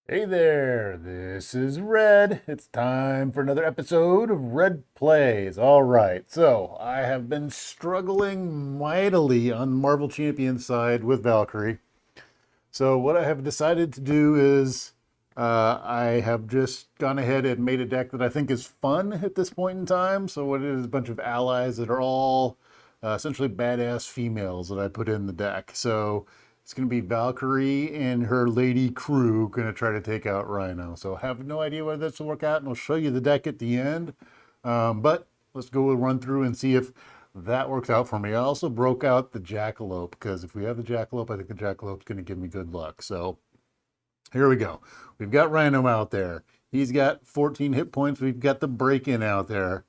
Hey there, this is Red. It's time for another episode of Red Plays. All right, so I have been struggling mightily on Marvel Champion side with Valkyrie. So what I have decided to do is I have just gone ahead and made a deck that I think is fun at this point in time. So what it is a bunch of allies that are all essentially badass females that I put in the deck. So it's going to be Valkyrie and her lady crew going to try to take out Rhino. So I have no idea whether this will work out, and I'll show you the deck at the end. But let's go run through and see if that works out for me. I also broke out the Jackalope because if we have the Jackalope, I think the Jackalope's going to give me good luck. So here we go. We've got Rhino out there. He's got 14 hit points. We've got the break-in out there.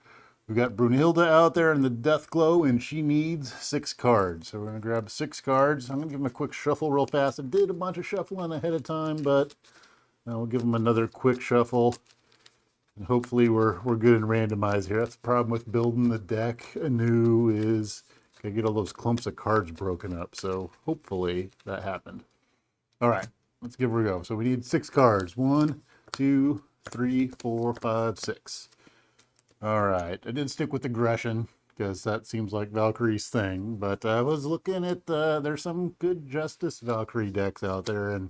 We've got Brunhilde out there in the Death Glow, and she needs 6 cards. So we're going to grab 6 cards. I'm going to give him a quick shuffle real fast. I did a bunch of shuffling ahead of time, but we'll give him another quick shuffle. And hopefully we're good and randomized here. That's the problem with building the deck anew is I get all those clumps of cards broken up. So hopefully that happened. All right, let's give her a go. So we need 6 cards. 1, 2, 3, 4, 5, 6. All right, I did stick with aggression because that seems like Valkyrie's thing. But I was looking at there's some good Justice Valkyrie decks out there,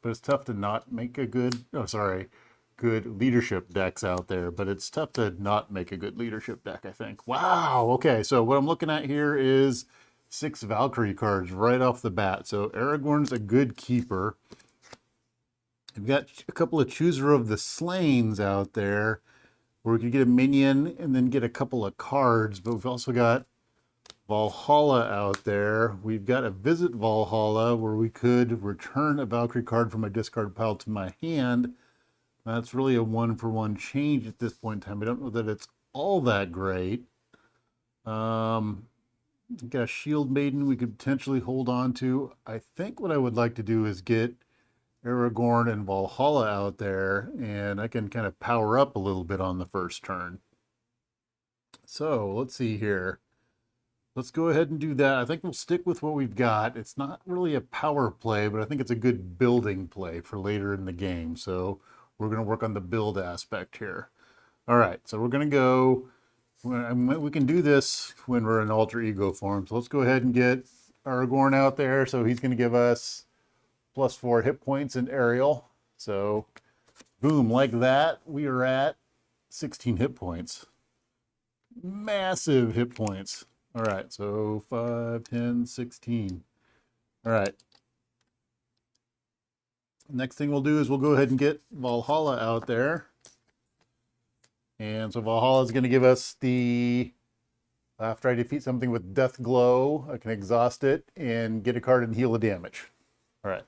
but it's tough to not make a good. Oh, sorry, good leadership decks out there. But it's tough to not make a good leadership deck, I think. Wow. Okay, so what I'm looking at here is 6 Valkyrie cards right off the bat. So Aragorn's a good keeper. We've got a couple of Chooser of the Slains out there where we could get a minion and then get a couple of cards, but we've also got Valhalla out there. We've got a Visit Valhalla where we could return a Valkyrie card from my discard pile to my hand. That's really a one-for-one change at this point in time. I don't know that it's all that great. We've got a Shield Maiden we could potentially hold on to. I think what I would like to do is get Aragorn and Valhalla out there, and I can kind of power up a little bit on the first turn. So let's see here. Let's go ahead and do that. I think we'll stick with what we've got. It's not really a power play, but I think it's a good building play for later in the game. So we're going to work on the build aspect here. All right, so we're going to go. We can do this when we're in alter ego form. So let's go ahead and get Aragorn out there. So he's going to give us +4 hit points in aerial. So boom, like that, we are at 16 hit points. Massive hit points. All right, so 5, 10, 16. All right. Next thing we'll do is we'll go ahead and get Valhalla out there. And so Valhalla is going to give us the, after I defeat something with Death Glow, I can exhaust it and get a card and heal the damage. All right.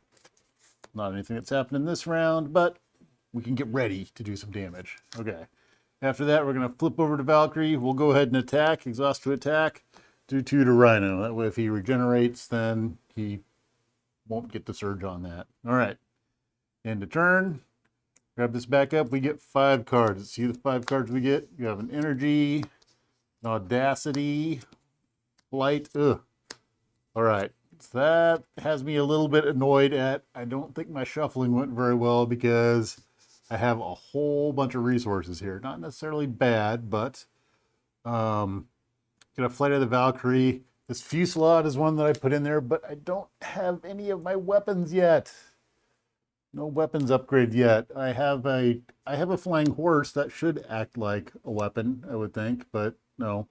Not anything that's happened in this round, but we can get ready to do some damage. Okay. After that, we're going to flip over to Valkyrie. We'll go ahead and attack, exhaust to attack, do 2 to Rhino. That way, if he regenerates, then he won't get the surge on that. All right. End of turn. Grab this back up. We get 5 cards. See the 5 cards we get? You have an Energy, an Audacity, Flight. Ugh. All right. So that has me a little bit annoyed at, I don't think my shuffling went very well because I have a whole bunch of resources here. Not necessarily bad, but gonna Flight of the Valkyrie. This Fusillade is one that I put in there, but I don't have any of my weapons yet. No weapons upgrade yet. I have a flying horse that should act like a weapon, I would think, but no.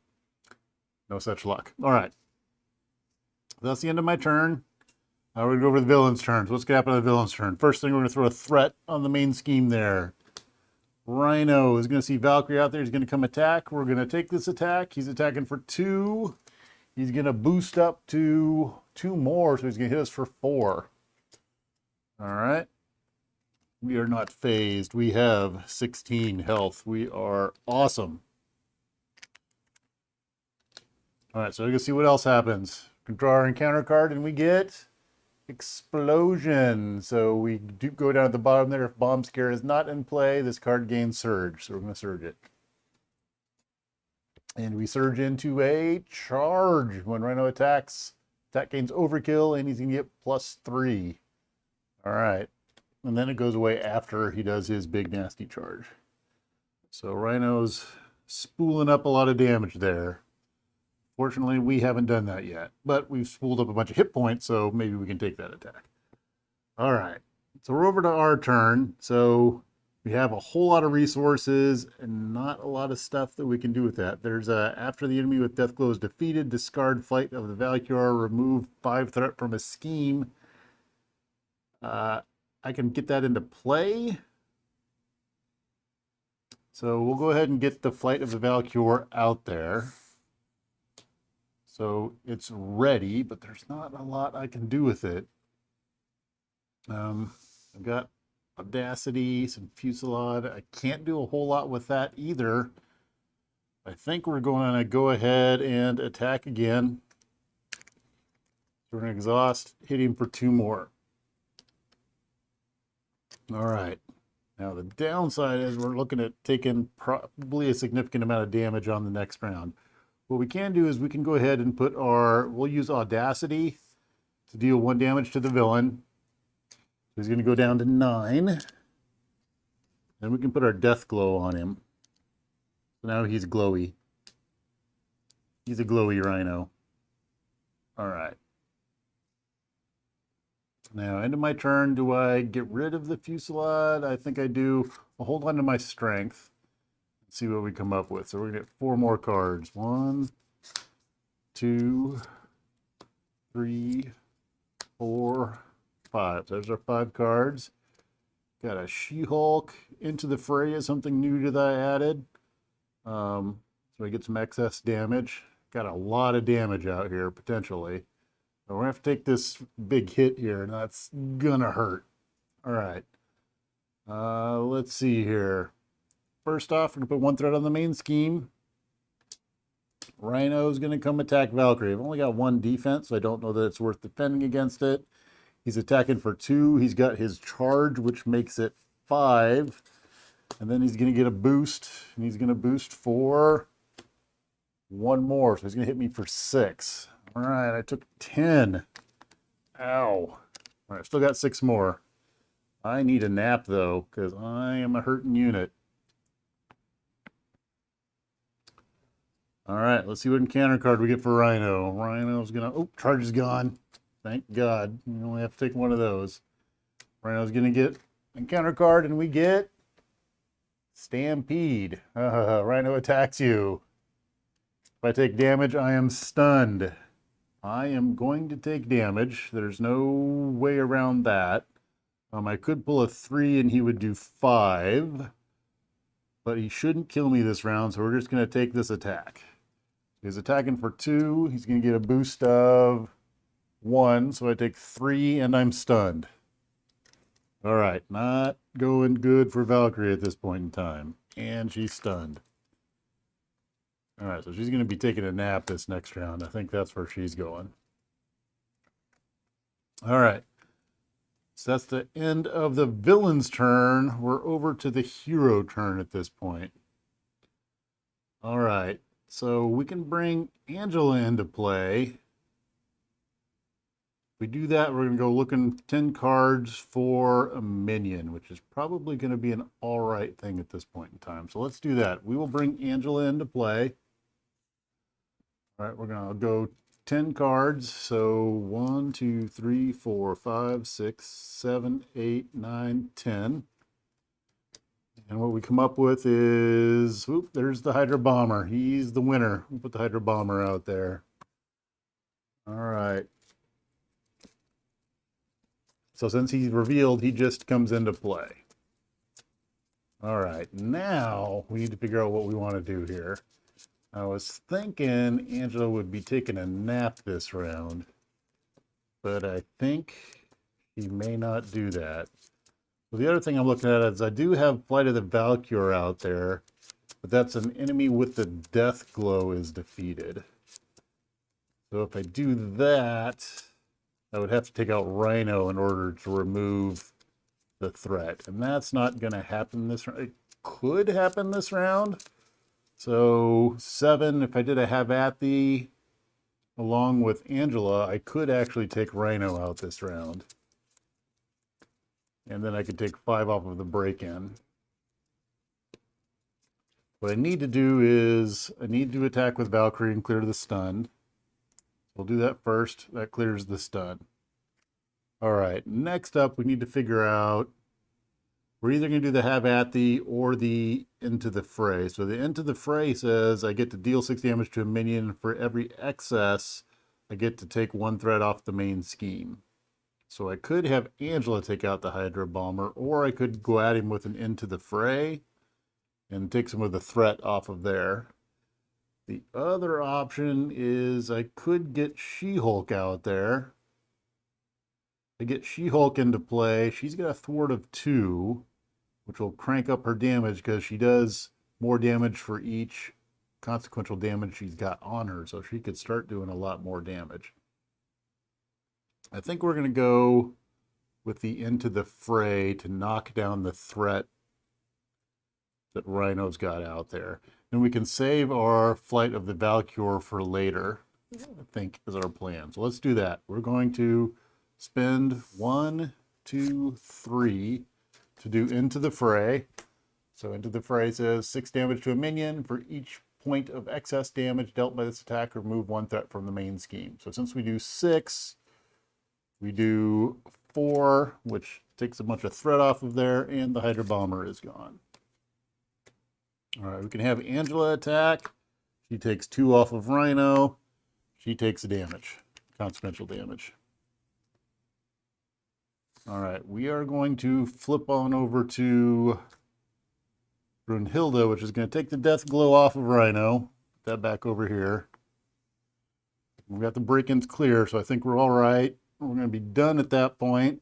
No such luck. All right. That's the end of my turn. Now we're going to go over the villain's turn. So what's going to happen on the villain's turn? First thing, we're going to throw a threat on the main scheme there. Rhino is going to see Valkyrie out there. He's going to come attack. We're going to take this attack. He's attacking for 2. He's going to boost up to 2 more, so he's going to hit us for 4. All right. We are not phased. We have 16 health. We are awesome. All right, so we're going to see what else happens. We can draw our encounter card, and we get Explosion. So we do go down at the bottom there. If Bomb Scare is not in play, this card gains Surge. So we're going to Surge it. And we Surge into a Charge. When Rhino attacks, attack gains Overkill, and he's going to get +3. All right. and then it goes away after he does his big nasty charge. So Rhino's spooling up a lot of damage there. Fortunately, we haven't done that yet, but we've spooled up a bunch of hit points, so maybe we can take that attack. All right, so we're over to our turn. So we have a whole lot of resources and not a lot of stuff that we can do with that. There's after the enemy with Deathglow is defeated, discard Flight of the Valkyrie, remove 5 threat from a scheme. I can get that into play. So we'll go ahead and get the Flight of the Valkyrie out there. So it's ready, but there's not a lot I can do with it. I've got Audacity, some Fusillade. I can't do a whole lot with that either. I think we're going to go ahead and attack again. We're going to exhaust, hit him for 2 more. All right. Now the downside is we're looking at taking probably a significant amount of damage on the next round. What we can do is we can go ahead and put we'll use Audacity to deal 1 damage to the villain. So he's going to go down to 9. Then we can put our Deathglow on him. So now he's glowy. He's a glowy Rhino. All right. Now, end of my turn, do I get rid of the Fusillade? I think I do. I'll hold on to my strength. See what we come up with. So we're gonna get 4 more cards. 1, 2, 3, 4, 5. There's our 5 cards. Got a She-Hulk into the fray is something new that I added. So I get some excess damage. Got a lot of damage out here potentially. So we're gonna have to take this big hit here, and that's gonna hurt. All right. Let's see here. First off, we're going to put 1 threat on the main scheme. Rhino's going to come attack Valkyrie. I've only got 1 defense, so I don't know that it's worth defending against it. He's attacking for 2. He's got his charge, which makes it 5. And then he's going to get a boost, and he's going to boost for 1 more. So he's going to hit me for 6. All right, I took 10. Ow. All right, still got 6 more. I need a nap, though, because I am a hurting unit. All right, let's see what encounter card we get for Rhino. Rhino's gonna, oh, charge is gone. Thank God. We only have to take 1 of those. Rhino's gonna get encounter card, and we get Stampede. Rhino attacks you. If I take damage, I am stunned. I am going to take damage. There's no way around that. I could pull a 3 and he would do 5. But he shouldn't kill me this round, so we're just gonna take this attack. He's attacking for 2. He's going to get a boost of 1. So I take 3 and I'm stunned. All right. Not going good for Valkyrie at this point in time. And she's stunned. All right. So she's going to be taking a nap this next round. I think that's where she's going. All right. So that's the end of the villain's turn. We're over to the hero turn at this point. All right. So we can bring Angela into play. If we do that, we're going to go looking 10 cards for a minion, which is probably going to be an all right thing at this point in time. So let's do that. We will bring Angela into play. All right, we're going to go 10 cards. So 1, 2, 3, 4, 5, 6, 7, 8, 9, 10. And what we come up with is, whoop, there's the Hydra Bomber. He's the winner. We'll put the Hydra Bomber out there. All right. So since he's revealed, he just comes into play. All right. Now we need to figure out what we want to do here. I was thinking Angela would be taking a nap this round, but I think he may not do that. Well, the other thing I'm looking at is I do have Flight of the Valkyrie out there, but that's an enemy with the Deathglow is defeated. So if I do that, I would have to take out Rhino in order to remove the threat. And that's not going to happen this round. It could happen this round. So 7, if I did a Have At Thee along with Angela, I could actually take Rhino out this round. And then I could take 5 off of the break-in. What I need to do is I need to attack with Valkyrie and clear the stun. We'll do that first. That clears the stun. All right, next up, we need to figure out, we're either going to do the have at thee or the into the fray. So the into the fray says I get to deal 6 damage to a minion. For every excess, I get to take 1 threat off the main scheme. So I could have Angela take out the Hydra Bomber, or I could go at him with an into the fray and take some of the threat off of there. The other option is I could get She-Hulk out there. I get She-Hulk into play. She's got a thwart of 2, which will crank up her damage because she does more damage for each consequential damage she's got on her. So she could start doing a lot more damage. I think we're going to go with the into the fray to knock down the threat that Rhino's got out there. And we can save our Flight of the Valkyrie for later, I think is our plan. So let's do that. We're going to spend 1, 2, 3 to do into the fray. So into the fray says 6 damage to a minion. For each point of excess damage dealt by this attack, remove 1 threat from the main scheme. So since we do 6, we do 4, which takes a bunch of threat off of there, and the Hydra Bomber is gone. All right, we can have Angela attack. She takes 2 off of Rhino. She takes damage, consequential damage. All right, we are going to flip on over to Brunhilde, which is going to take the death glow off of Rhino. Put that back over here. We've got the break-ins clear, so I think we're all right. We're going to be done at that point.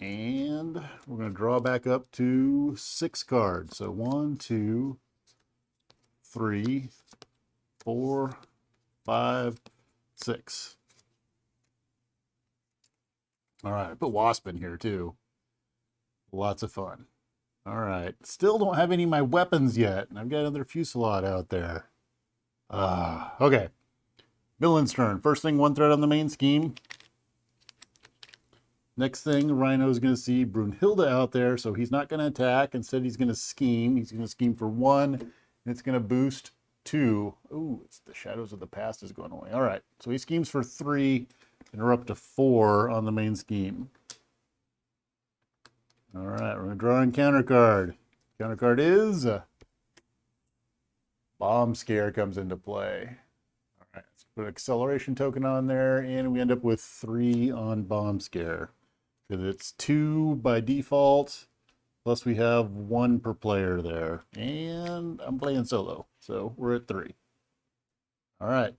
And we're going to draw back up to 6 cards. So 1, 2, 3, 4, 5, 6. All right, I put Wasp in here too. Lots of fun. All right, still don't have any of my weapons yet, and I've got another Fusillade out there. Okay. Villain's turn. First thing, 1 threat on the main scheme. Next thing, Rhino's going to see Brunhilde out there, so he's not going to attack. Instead, he's going to scheme. He's going to scheme for 1, and it's going to boost 2. Ooh, it's the Shadows of the Past is going away. All right, so he schemes for 3, and we're up to 4 on the main scheme. All right, we're going to draw a counter card. Counter card is Bomb Scare comes into play. All right, let's put an acceleration token on there, and we end up with 3 on Bomb Scare. Because it's 2 by default, plus we have 1 per player there. And I'm playing solo, so we're at 3. All right.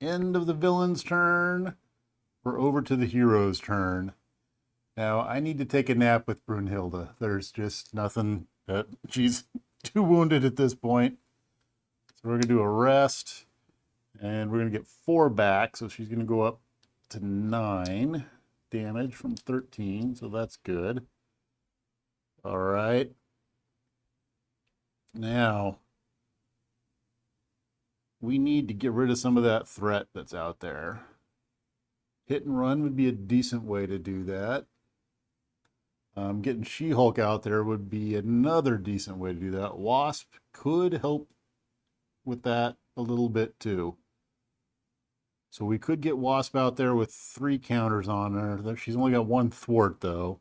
End of the villain's turn. We're over to the hero's turn. Now, I need to take a nap with Brunhilde. There's just nothing that she's too wounded at this point. So we're going to do a rest, and we're going to get 4 back. So she's going to go up to 9 damage from 13. So that's good. All right. Now, we need to get rid of some of that threat that's out there. Hit and run would be a decent way to do that. Getting She-Hulk out there would be another decent way to do that. Wasp could help with that a little bit too. So we could get Wasp out there with 3 counters on her. She's only got 1 thwart though.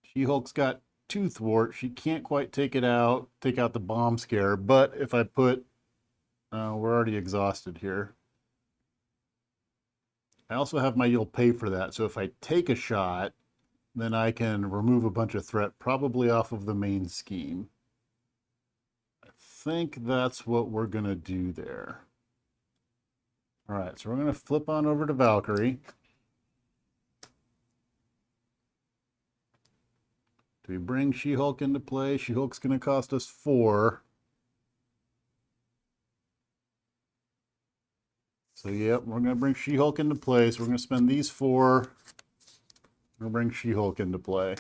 She-Hulk's got 2 thwart. She can't quite take out the bomb scare. But if I put, we're already exhausted here. I also have my you'll pay for that. So if I take a shot, then I can remove a bunch of threat, probably off of the main scheme. I think that's what we're going to do there. All right, so we're going to flip on over to Valkyrie. Do we bring She-Hulk into play? She-Hulk's going to cost us 4. So, yep, we're going to bring She-Hulk into play. So we're going to spend these 4. We're going to bring She-Hulk into play.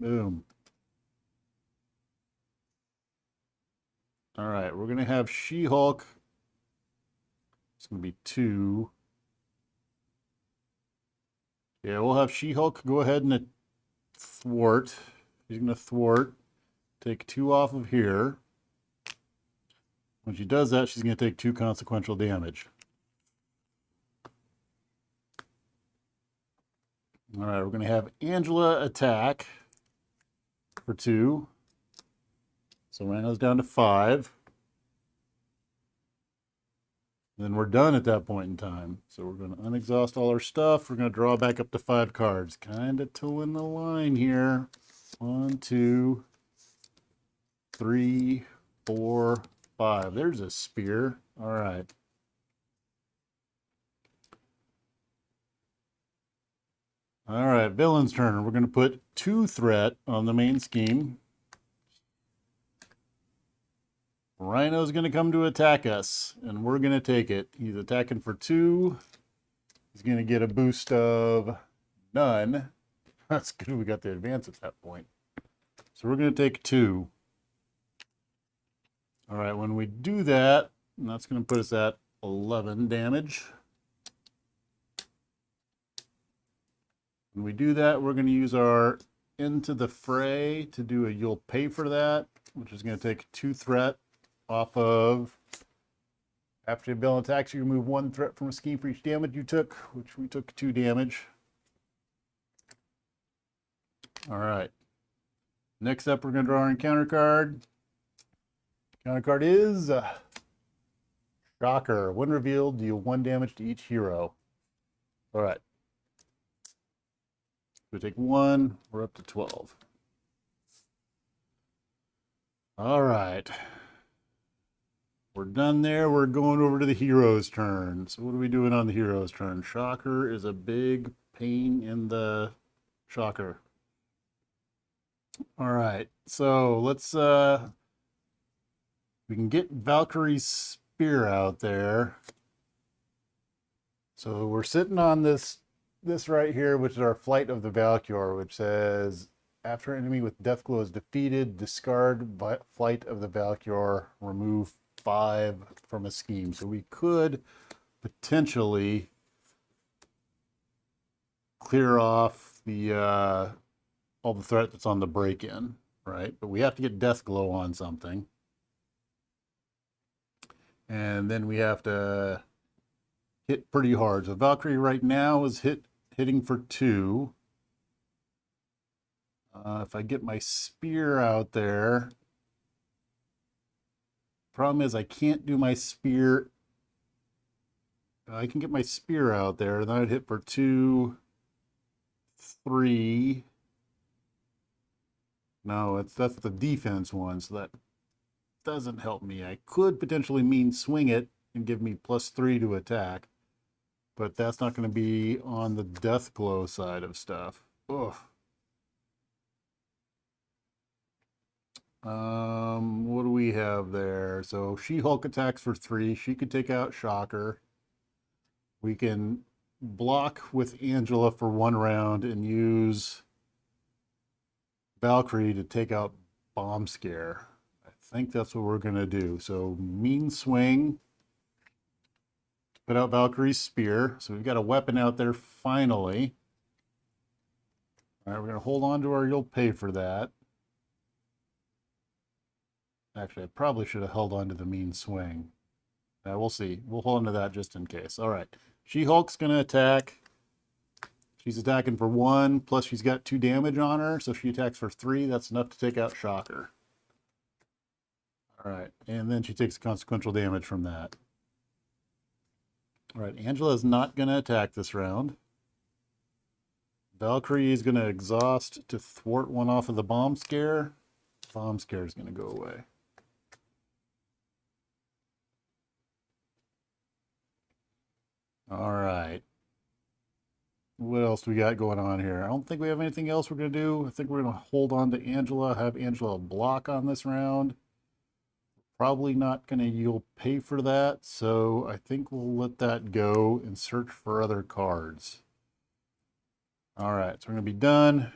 Boom. All right, we're going to have She-Hulk It's going to be 2. Yeah, we'll have She-Hulk go ahead and thwart. She's going to thwart. Take 2 off of here. When she does that, she's going to take 2 consequential damage. All right, we're going to have Angela attack for 2. So Rhino's down to 5. Then we're done at that point in time. So we're going to unexhaust all our stuff. We're going to draw back up to 5 cards. Kind of towing the line here. 1, 2, 3, 4, 5. There's a spear. All right. All right, villain's turn. We're going to put 2 threat on the main scheme. Rhino's going to come to attack us, and we're going to take it. He's attacking for 2. He's going to get a boost of none. That's good. We got the advance at that point. So we're going to take 2. All right, when we do that, that's going to put us at 11 damage. When we do that, we're going to use our Into the Fray to do a You'll Pay for That, which is going to take 2 threat off of. After the villain attacks, you remove 1 threat from a scheme for each damage you took, which we took 2 damage. All right. Next up, we're going to draw our encounter card. Encounter card is Shocker. When revealed, deal 1 damage to each hero. All right. We take 1. We're up to 12. All right. We're done there. We're going over to the hero's turn. So what are we doing on the hero's turn? Shocker is a big pain in the shocker. All right. So let's we can get Valkyrie's spear out there. So we're sitting on this right here, which is our Flight of the Valkyrie, which says after an enemy with Deathglow is defeated, discard Flight of the Valkyrie, remove 5 from a scheme. So we could potentially clear off the all the threat that's on the break-in, right? But we have to get Deathglow on something. And then we have to hit pretty hard. So Valkyrie right now is hitting for 2. If I get my spear out there, problem is I can't do my spear. I can get my spear out there, then I'd hit for 2, 3. No, that's the defense one, so that doesn't help me. I could potentially mean swing it and give me +3 to attack, but that's not going to be on the Deathglow side of stuff. Ugh. What do we have there? So She-Hulk attacks for 3. She could take out Shocker. We can block with Angela for 1 round and use Valkyrie to take out Bomb Scare. I think that's what we're going to do. So mean swing. Put out Valkyrie's spear. So we've got a weapon out there finally. All right, we're going to hold on to our You'll Pay for That. Actually, I probably should have held on to the mean swing. We'll see. We'll hold on to that just in case. All right. She-Hulk's going to attack. She's attacking for 1, plus she's got 2 damage on her, so she attacks for 3. That's enough to take out Shocker. All right. And then she takes consequential damage from that. All right. Angela is not going to attack this round. Valkyrie is going to exhaust to thwart 1 off of the Bomb Scare. Bomb Scare is going to go away. All right. What else we got going on here? I don't think we have anything else we're going to do. I think we're going to hold on to Angela, have Angela block on this round. Probably not going to You'll Pay for That, so I think we'll let that go and search for other cards. All right, so we're going to be done.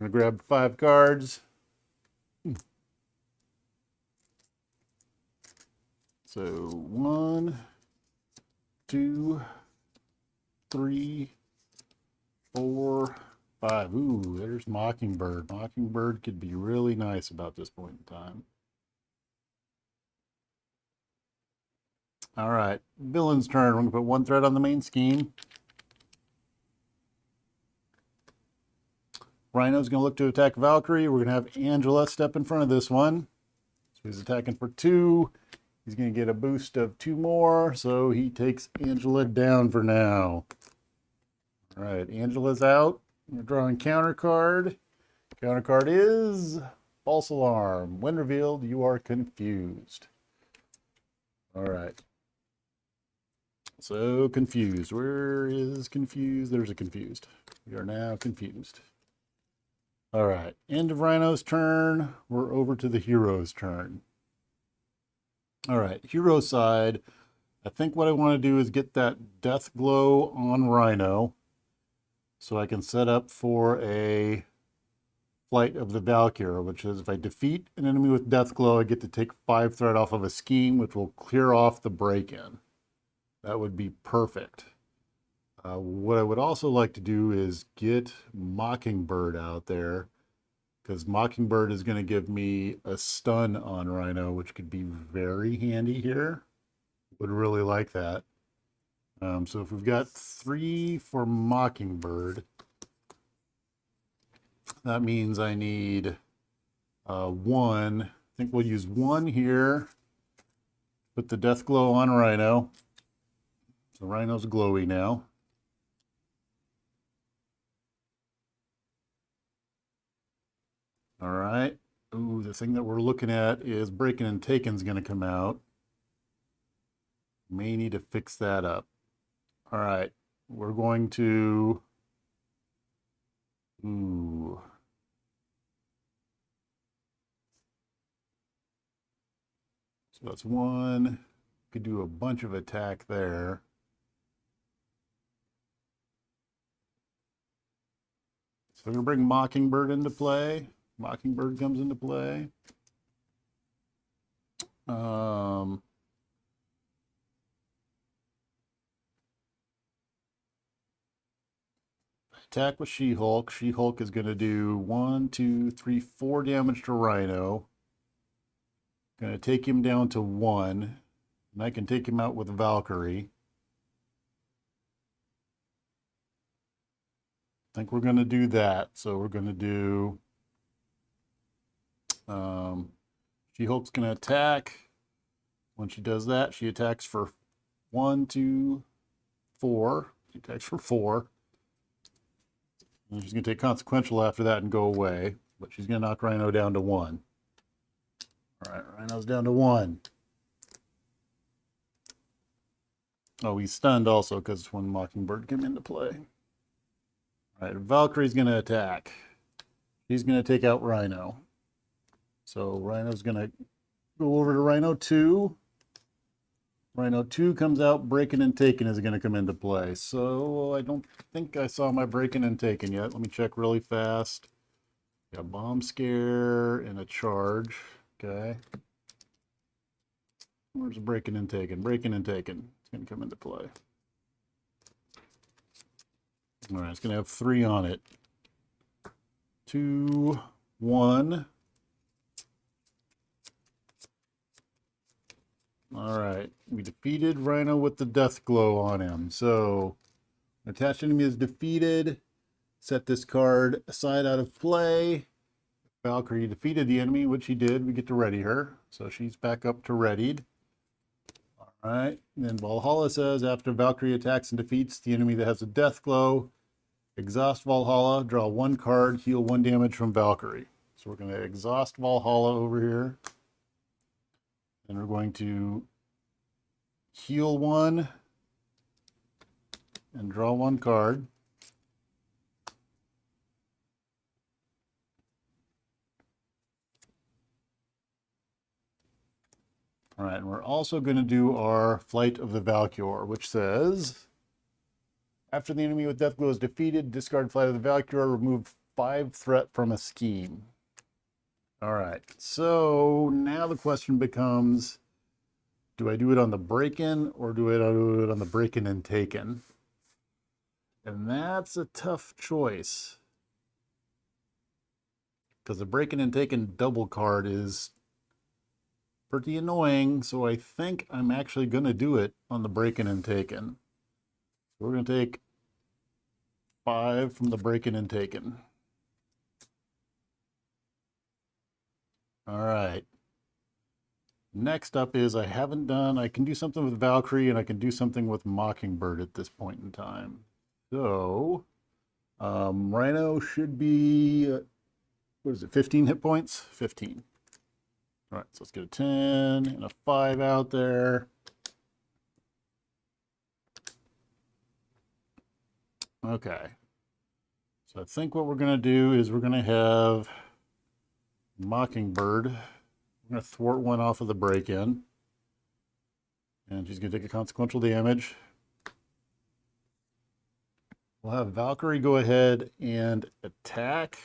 I'm going to grab 5 cards. So 1, 2, 3, 4, 5. Ooh, there's Mockingbird. Mockingbird could be really nice about this point in time. All right, villain's turn. We're going to put one threat on the main scheme. Rhino's going to look to attack Valkyrie. We're going to have Angela step in front of this one. So he's attacking for 2. He's going to get a boost of 2 more, so he takes Angela down for now. All right, Angela's out. We're drawing counter card. Counter card is false alarm. When revealed, you are confused. All right. So confused. Where is confused? There's a confused. We are now confused. All right. End of Rhino's turn. We're over to the hero's turn. All right. Hero side. I think what I want to do is get that death glow on Rhino so I can set up for a flight of the Valkyrie, which is if I defeat an enemy with death glow, I get to take 5 threat off of a scheme, which will clear off the break-in. That would be perfect. What I would also like to do is get Mockingbird out there, because Mockingbird is going to give me a stun on Rhino, which could be very handy here. Would really like that. So if we've got 3 for Mockingbird, that means I need 1. I think we'll use 1 here. Put the death glow on Rhino. So Rhino's glowy now. All right. Ooh, the thing that we're looking at is Breaking and Taken's going to come out. May need to fix that up. All right. We're going to... Ooh. So that's 1. Could do a bunch of attack there. So we're going to bring Mockingbird into play. Mockingbird comes into play. Attack with She-Hulk. She-Hulk is going to do 1, 2, 3, 4 damage to Rhino. Going to take him down to 1. And I can take him out with Valkyrie. I think we're going to do that. So we're going to do... She-Hulk's going to attack. When she does that, she attacks for 1, 2, 4. She attacks for 4. And she's going to take consequential after that and go away. But she's going to knock Rhino down to 1. All right, Rhino's down to 1. Oh, he's stunned also because when Mockingbird came into play. All right, Valkyrie's going to attack. She's going to take out Rhino. So Rhino's going to go over to Rhino 2. Rhino 2 comes out. Breaking and Taken is going to come into play. So I don't think I saw my Breaking and Taken yet. Let me check really fast. Got a bomb scare and a charge. Okay. Where's Breaking and Taken? Breaking and Taken. It's going to come into play. All right, it's going to have 3 on it. 2, 1. All right, we defeated Rhino with the death glow on him. So, attached enemy is defeated. Set this card aside out of play. Valkyrie defeated the enemy, which he did. We get to ready her. So she's back up to readied. All right, and then Valhalla says, after Valkyrie attacks and defeats the enemy that has a death glow, exhaust Valhalla, draw 1 card, heal 1 damage from Valkyrie. So we're going to exhaust Valhalla over here. And we're going to heal 1 and draw 1 card. All right, and we're also going to do our Flight of the Valkyrie, which says, after the enemy with death glow is defeated, discard Flight of the Valkyrie, remove 5 threat from a scheme. All right, so now the question becomes, Do I do it on the break-in or do I do it on the break-in and taken? And that's a tough choice. Because the break-in and taken double card is pretty annoying, so I think I'm actually going to do it on the break-in and taken. So we're going to take 5 from the break-in and taken. All right. Next up is I can do something with Valkyrie and I can do something with Mockingbird at this point in time. So, Rhino should be, what is it, 15 hit points? 15. All right, so let's get a 10 and a 5 out there. Okay. So I think what we're going to do is we're going to have Mockingbird. We're going to thwart one off of the break-in. And she's going to take a consequential damage. We'll have Valkyrie go ahead and attack.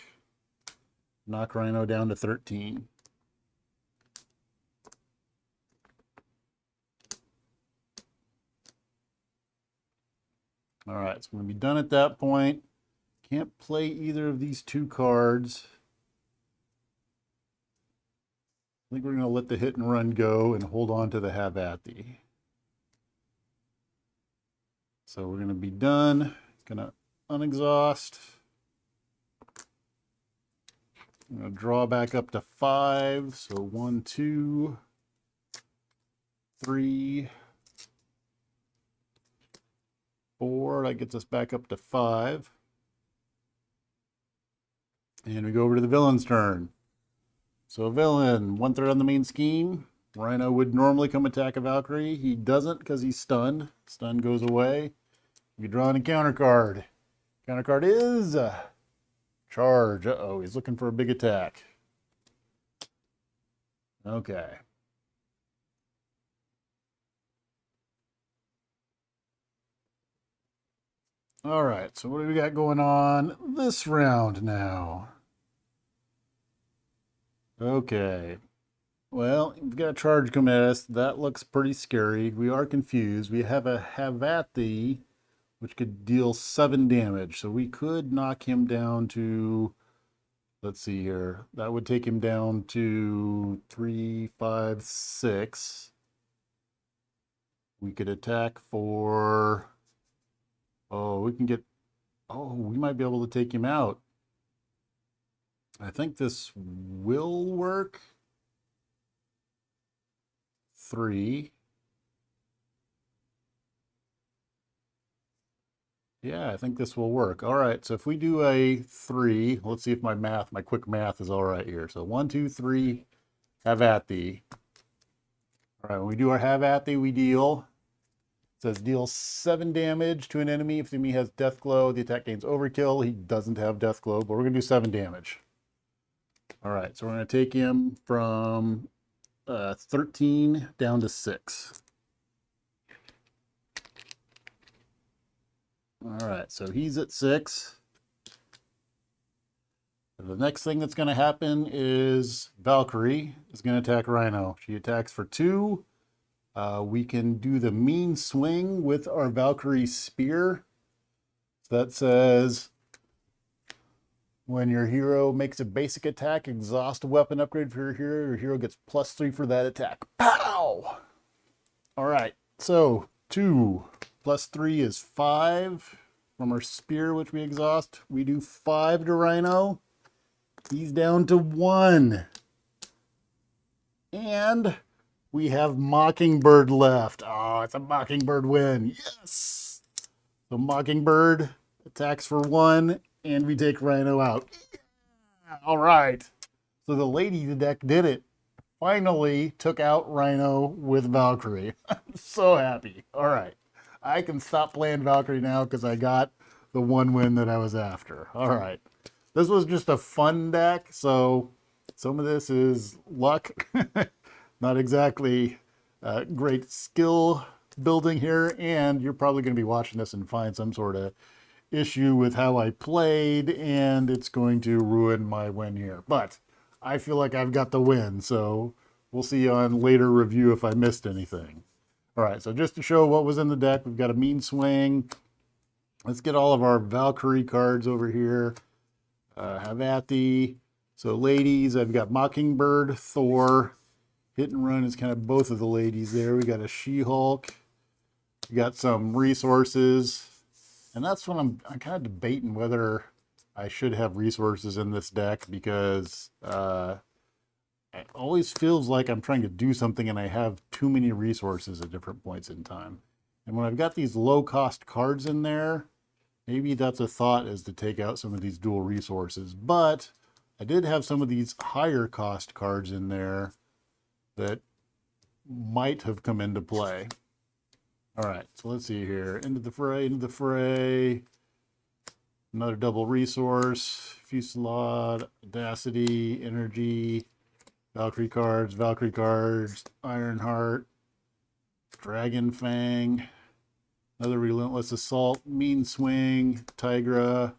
Knock Rhino down to 13. All right, so we're going to be done at that point. Can't play either of these two cards. I think we're going to let the hit and run go and hold on to the have at thee. So we're going to be done. Going to unexhaust. I'm going to draw back up to 5. So 1, 2, 3, 4. That gets us back up to 5. And we go over to the villain's turn. So villain, 1 threat on the main scheme. Rhino would normally come attack a Valkyrie. He doesn't because he's stunned. Stun goes away. You draw in a counter card. Counter card is charge. Uh-oh, he's looking for a big attack. Okay. All right, so what do we got going on this round now? Okay. Well, we've got a charge coming at us. That looks pretty scary. We are confused. We have a have at thee, which could deal 7 damage. So we could knock him down to, let's see here. That would take him down to 3, 5, 6. We could attack for, we might be able to take him out. I think this will work. 3. Yeah, I think this will work. All right, so if we do a 3, let's see if my quick math is all right here. So 1, 2, 3, have at thee. All right, when we do our have at thee, we deal. It says deal 7 damage to an enemy. If the enemy has death glow, the attack gains overkill. He doesn't have death glow, but we're gonna do 7 damage. All right, so we're gonna take him from 13 down to 6. All right, so he's at 6. The next thing that's going to happen is Valkyrie is going to attack Rhino. She attacks for 2. We can do the mean swing with our Valkyrie spear. So that says, when your hero makes a basic attack, exhaust a weapon upgrade for your hero gets +3 for that attack. Pow! All right, so 2 plus 3 is 5 from our spear, which we exhaust. We do 5 to Rhino. He's down to 1. And we have Mockingbird left. Oh, it's a Mockingbird win. Yes! So Mockingbird attacks for 1, and we take Rhino out. Yeah! All right. So the lady deck did it. Finally took out Rhino with Valkyrie. I'm so happy. All right. I can stop playing Valkyrie now because I got the 1 win that I was after. All right. This was just a fun deck, so some of this is luck. Not exactly great skill building here, and you're probably going to be watching this and find some sort of issue with how I played, and it's going to ruin my win here. But I feel like I've got the win, so we'll see on later review if I missed anything. All right, so just to show what was in the deck, we've got a mean swing. Let's get all of our Valkyrie cards over here. Have at thee. So ladies, I've got Mockingbird, Thor. Hit and run is kind of both of the ladies there. We got a She-Hulk. We got some resources. And that's when I'm kind of debating whether I should have resources in this deck, because it always feels like I'm trying to do something and I have too many resources at different points in time. And when I've got these low-cost cards in there, maybe that's a thought, is to take out some of these dual resources. But I did have some of these higher cost cards in there that might have come into play. All right, so let's see here. Into the fray, into the fray. Another double resource. Fusillade, Audacity, Energy, Valkyrie cards, Ironheart, Dragon Fang, another Relentless Assault, Mean Swing, Tigra,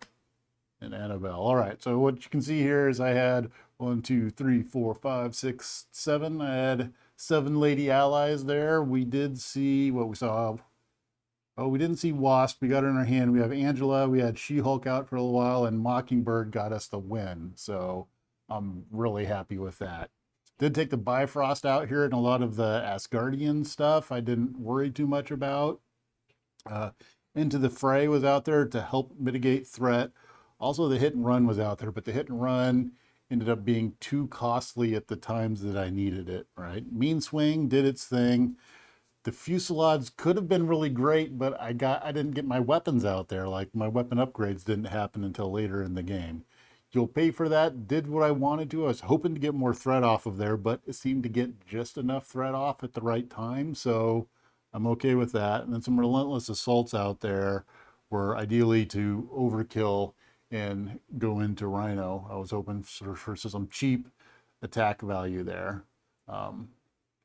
and Annabelle. All right, so what you can see here is I had 1, 2, 3, 4, 5, 6, 7. I had 7 lady allies there. We did see what we saw. Oh, we didn't see Wasp. We got her in our hand. We have Angela. We had She-Hulk out for a little while, and Mockingbird got us the win. So I'm really happy with that. Did take the Bifrost out here and a lot of the Asgardian stuff I didn't worry too much about. Into the Fray was out there to help mitigate threat. Also, the Hit and Run was out there, but the Hit and Run ended up being too costly at the times that I needed it, right? Mean Swing did its thing. The Fusillades could have been really great, but I didn't get my weapons out there. Like, my weapon upgrades didn't happen until later in the game. You'll pay for that. Did what I wanted to. I was hoping to get more threat off of there, but it seemed to get just enough threat off at the right time, so I'm okay with that. And then some Relentless Assaults out there were ideally to overkill and go into Rhino. I was hoping for some cheap attack value there,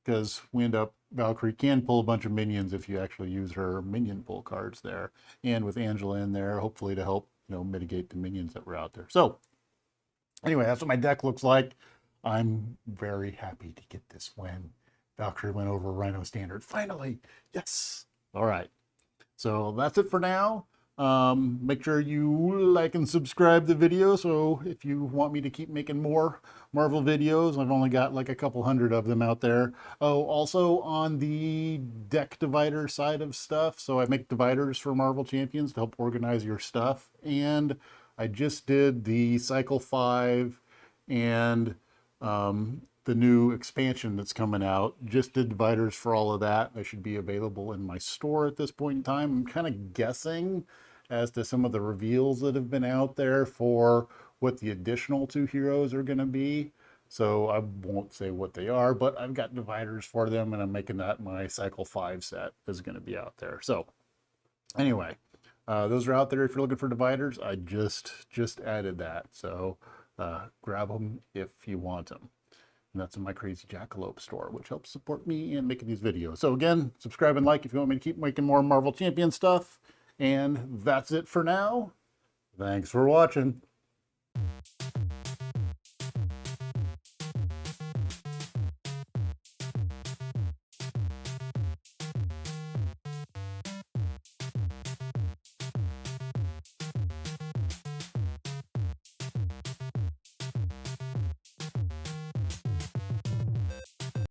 because we end up, Valkyrie can pull a bunch of minions if you actually use her minion pull cards there, and with Angela in there, hopefully to help, mitigate the minions that were out there. So anyway, that's what my deck looks like. I'm very happy to get this win. Valkyrie went over Rhino standard. Finally, yes. All right. So that's it for now. Make sure you like and subscribe the video. So if you want me to keep making more Marvel videos, I've only got like a couple hundred of them out there. Oh, also on the deck divider side of stuff. So I make dividers for Marvel Champions to help organize your stuff. And I just did the Cycle 5 and the new expansion that's coming out. Just did dividers for all of that. They should be available in my store at this point in time. I'm kind of guessing as to some of the reveals that have been out there for what the additional 2 heroes are going to be. So I won't say what they are, but I've got dividers for them, and I'm making that my Cycle 5 set is going to be out there. So anyway, those are out there if you're looking for dividers. I just added that. So grab them if you want them. And that's in my Crazy Jackalope store, which helps support me in making these videos. So again, subscribe and like if you want me to keep making more Marvel Champion stuff. And that's it for now. Thanks for watching.